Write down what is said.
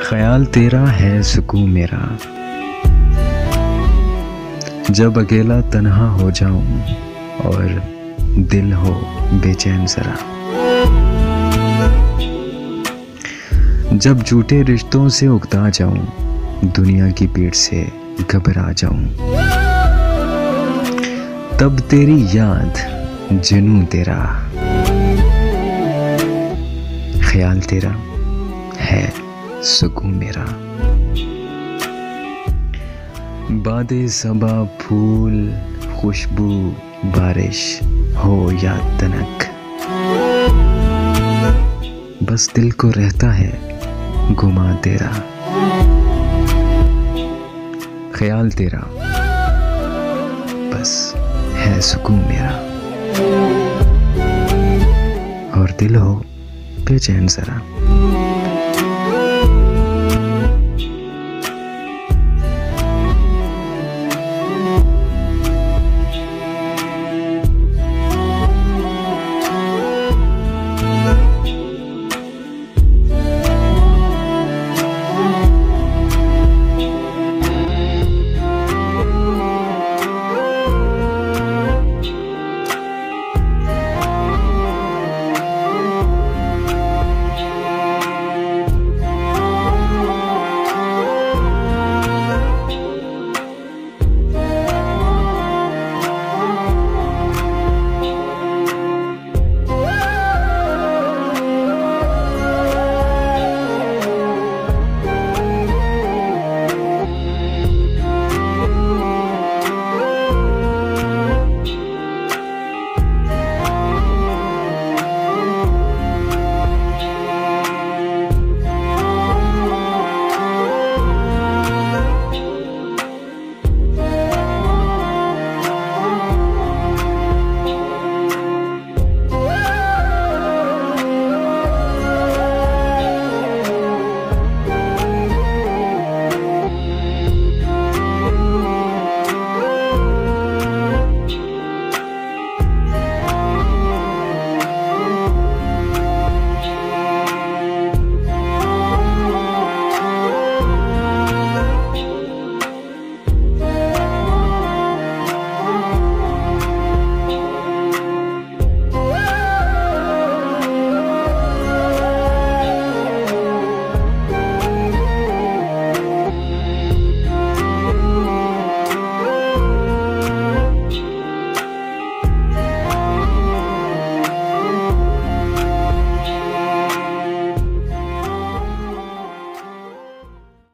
ख्याल तेरा है सुकून मेरा, जब अकेला तन्हा हो जाऊं और दिल हो बेचैन जरा, जब झूठे रिश्तों से उकता जाऊं, दुनिया की पीठ से घबरा जाऊं, तब तेरी याद जुनूं तेरा, ख्याल तेरा है सुकून मेरा। बादे सबा फूल खुशबू बारिश हो या तनक, बस दिल को रहता है गुमा तेरा, ख्याल तेरा बस है सुकून मेरा, और दिल हो बेचैन जरा।